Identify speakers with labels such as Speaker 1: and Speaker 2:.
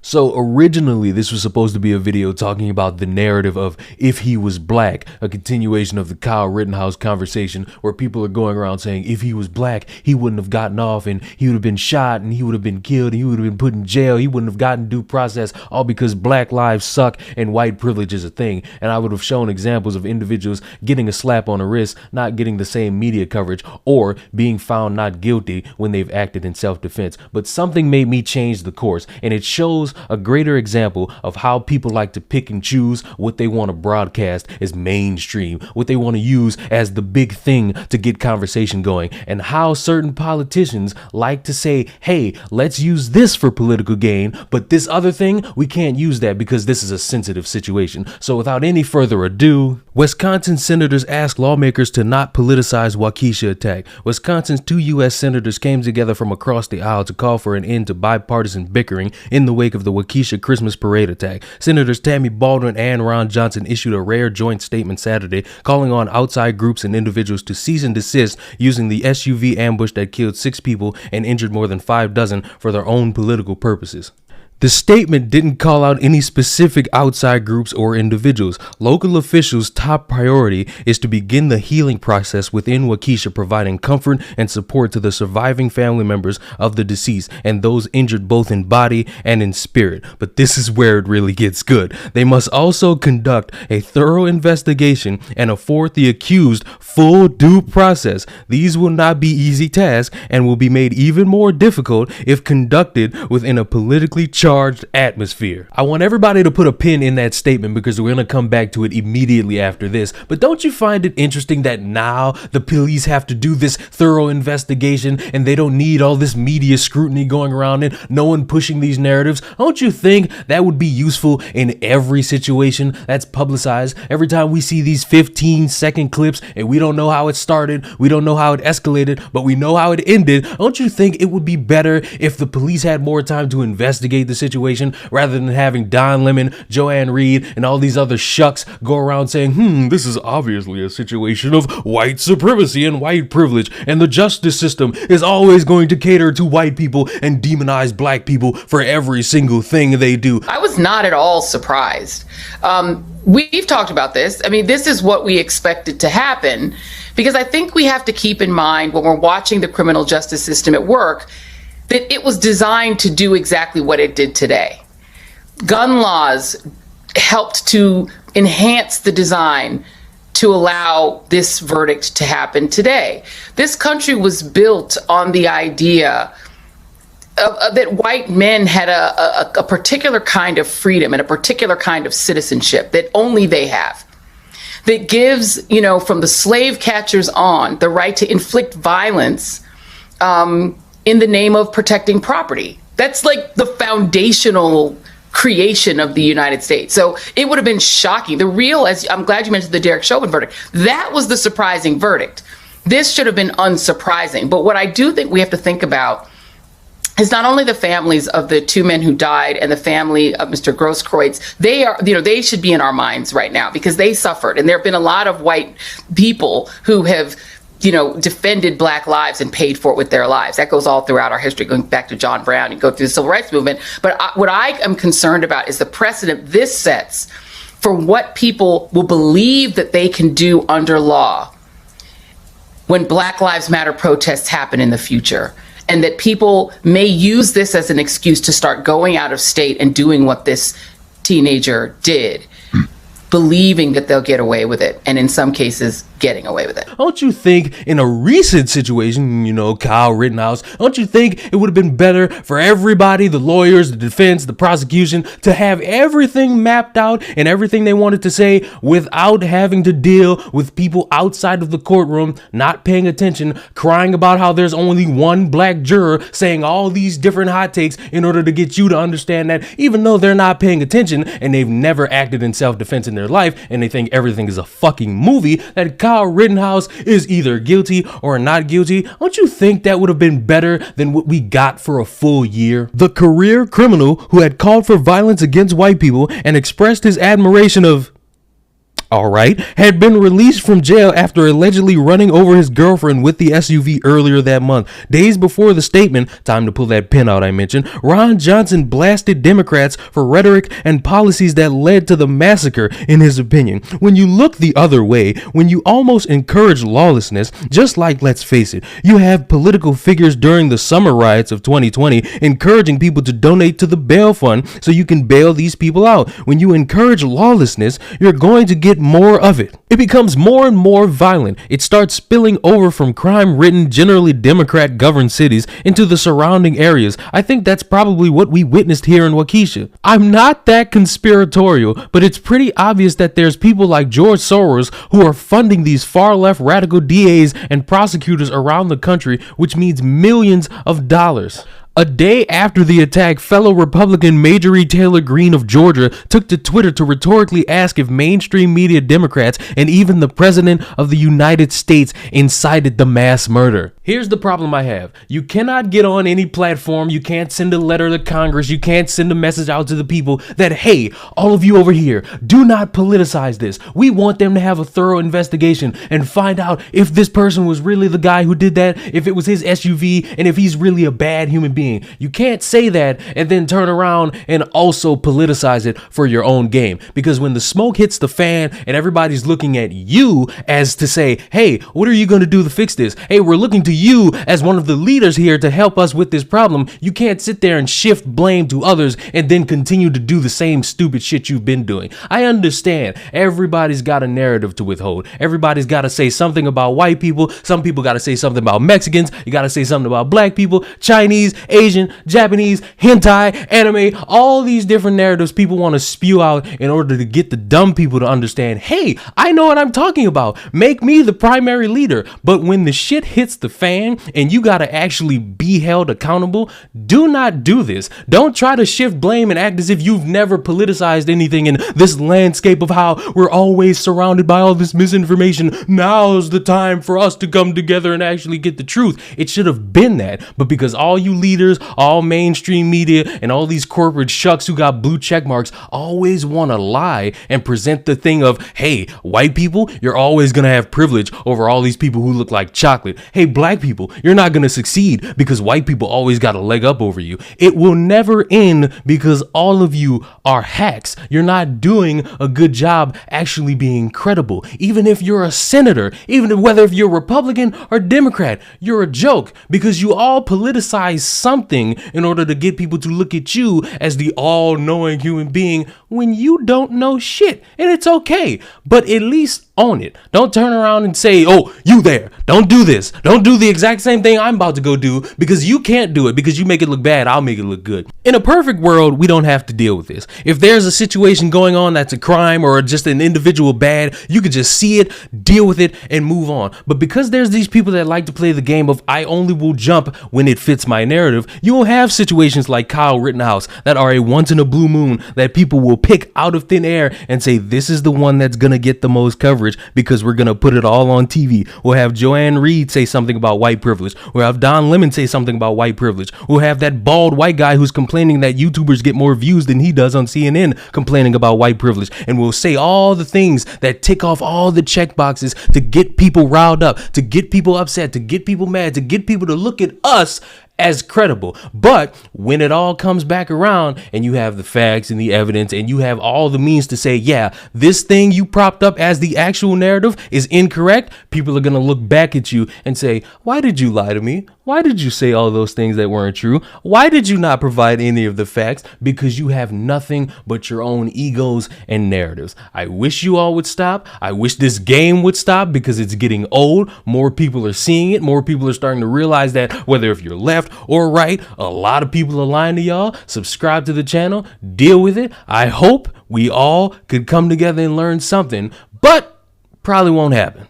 Speaker 1: So originally this was supposed to be a video talking about the narrative of if he was black, a continuation of the Kyle Rittenhouse conversation where people are going around saying if he was black, he wouldn't have gotten off and he would have been shot and he would have been killed and he would have been put in jail. He wouldn't have gotten due process, all because black lives suck and white privilege is a thing. And I would have shown examples of individuals getting a slap on the wrist, not getting the same media coverage, or being found not guilty when they've acted in self-defense. But something made me change the course, and it shows a greater example of how people like to pick and choose what they want to broadcast as mainstream, what they want to use as the big thing to get conversation going, and how certain politicians like to say, hey, let's use this for political gain, but this other thing, we can't use that because this is a sensitive situation. So without any further ado, Wisconsin senators ask lawmakers to not politicize Waukesha attack. Wisconsin's 2 U.S. senators came together from across the aisle to call for an end to bipartisan bickering in the wake of the Waukesha Christmas parade attack. Senators Tammy Baldwin and Ron Johnson issued a rare joint statement Saturday calling on outside groups and individuals to cease and desist using the SUV ambush that killed 6 people and injured more than 5 dozen for their own political purposes. The statement didn't call out any specific outside groups or individuals. Local officials' top priority is to begin the healing process within Waukesha, providing comfort and support to the surviving family members of the deceased and those injured both in body and in spirit. But this is where it really gets good. They must also conduct a thorough investigation and afford the accused full due process. These will not be easy tasks and will be made even more difficult if conducted within a politically charged atmosphere. I want everybody to put a pin in that statement because we're going to come back to it immediately after this. But don't you find it interesting that now the police have to do this thorough investigation and they don't need all this media scrutiny going around and no one pushing these narratives? Don't you think that would be useful in every situation that's publicized? Every time we see these 15-second clips and we don't know how it started, we don't know how it escalated, but we know how it ended. Don't you think it would be better if the police had more time to investigate the situation rather than having Don Lemon, Joanne Reed, and all these other shucks go around saying, this is obviously a situation of white supremacy and white privilege, and the justice system is always going to cater to white people and demonize black people for every single thing they do.
Speaker 2: I was not at all surprised. We've talked about this. I mean, this is what we expected to happen, because I think we have to keep in mind when we're watching the criminal justice system at work that it was designed to do exactly what it did today. Gun laws helped to enhance the design to allow this verdict to happen today. This country was built on the idea that white men had a particular kind of freedom and a particular kind of citizenship that only they have. That gives, from the slave catchers on, the right to inflict violence in the name of protecting property. That's like the foundational creation of the United States. So it would have been shocking. I'm glad you mentioned the Derek Chauvin verdict. That was the surprising verdict. This should have been unsurprising. But what I do think we have to think about is not only the families of the 2 men who died and the family of Mr. Grosskreutz. They should be in our minds right now because they suffered. And there have been a lot of white people who have defended black lives and paid for it with their lives. That goes all throughout our history, going back to John Brown. You go through the civil rights movement. But what I am concerned about is the precedent this sets for what people will believe that they can do under law when Black Lives Matter protests happen in the future. And that people may use this as an excuse to start going out of state and doing what this teenager did, believing that they'll get away with it, and in some cases getting away with it.
Speaker 1: Don't you think in a recent situation, Kyle Rittenhouse, don't you think it would have been better for everybody, the lawyers, the defense, the prosecution, to have everything mapped out and everything they wanted to say without having to deal with people outside of the courtroom not paying attention, crying about how there's only one black juror saying all these different hot takes in order to get you to understand that even though they're not paying attention and they've never acted in self-defense in their life and they think everything is a fucking movie, that Kyle Rittenhouse is either guilty or not guilty? Don't you think that would have been better than what we got for a full year? The career criminal who had called for violence against white people and expressed his admiration of alright, had been released from jail after allegedly running over his girlfriend with the SUV earlier that month. Days before the statement, time to pull that pin out I mentioned, Ron Johnson blasted Democrats for rhetoric and policies that led to the massacre, in his opinion. When you look the other way, when you almost encourage lawlessness, just like, let's face it, you have political figures during the summer riots of 2020 encouraging people to donate to the bail fund so you can bail these people out. When you encourage lawlessness, you're going to get more of it. It becomes more and more violent. It starts spilling over from crime-ridden, generally Democrat-governed cities into the surrounding areas. I think that's probably what we witnessed here in Waukesha. I'm not that conspiratorial, but it's pretty obvious that there's people like George Soros who are funding these far-left radical DAs and prosecutors around the country, which means millions of dollars. A day after the attack, fellow Republican Marjorie Taylor Greene of Georgia took to Twitter to rhetorically ask if mainstream media Democrats and even the President of the United States incited the mass murder. Here's the problem I have. You cannot get on any platform, you can't send a letter to Congress, you can't send a message out to the people that, hey, all of you over here, do not politicize this. We want them to have a thorough investigation and find out if this person was really the guy who did that, if it was his SUV, and if he's really a bad human being. You can't say that and then turn around and also politicize it for your own game. Because when the smoke hits the fan and everybody's looking at you as to say, hey, what are you going to do to fix this? Hey, we're looking to you as one of the leaders here to help us with this problem. You can't sit there and shift blame to others and then continue to do the same stupid shit you've been doing. I understand everybody's got a narrative to withhold. Everybody's got to say something about white people. Some people got to say something about Mexicans. You got to say something about black people, Chinese, Asian, Japanese, hentai, anime, all these different narratives people want to spew out in order to get the dumb people to understand, hey, I know what I'm talking about. Make me the primary leader. But when the shit hits the fan and you got to actually be held accountable, do not do this. Don't try to shift blame and act as if you've never politicized anything in this landscape of how we're always surrounded by all this misinformation. Now's the time for us to come together and actually get the truth. It should have been that. But because all you leaders, all mainstream media, and all these corporate shucks who got blue check marks always want to lie and present the thing of, hey, white people, you're always going to have privilege over all these people who look like chocolate. Hey, black people, you're not going to succeed because white people always got a leg up over you. It will never end because all of you are hacks. You're not doing a good job actually being credible. Even if you're a senator, whether if you're Republican or Democrat, you're a joke because you all politicize something in order to get people to look at you as the all-knowing human being when you don't know shit. And it's okay, but at least own it. Don't turn around and say, oh, you there, don't do this. Don't do the exact same thing I'm about to go do because you can't do it because you make it look bad. I'll make it look good. In a perfect world, we don't have to deal with this. If there's a situation going on that's a crime or just an individual bad, you could just see it, deal with it, and move on. But because there's these people that like to play the game of I only will jump when it fits my narrative, you will have situations like Kyle Rittenhouse that are a once in a blue moon that people will pick out of thin air and say this is the one that's gonna get the most coverage because we're gonna put it all on TV. We'll have Joanne Reed say something about white privilege. We'll have Don Lemon say something about white privilege. We'll have that bald white guy who's complaining that YouTubers get more views than he does on CNN complaining about white privilege. And we'll say all the things that tick off all the check boxes to get people riled up, to get people upset, to get people mad, to get people to look at us as credible. But when it all comes back around and you have the facts and the evidence and you have all the means to say, yeah, this thing you propped up as the actual narrative is incorrect, people are going to look back at you and say, why did you lie to me? Why did you say all those things that weren't true? Why did you not provide any of the facts? Because you have nothing but your own egos and narratives. I wish you all would stop. I wish this game would stop because it's getting old. More people are seeing it. More people are starting to realize that whether if you're left or right, a lot of people are lying to y'all. Subscribe to the channel. Deal with it. I hope we all could come together and learn something, but probably won't happen.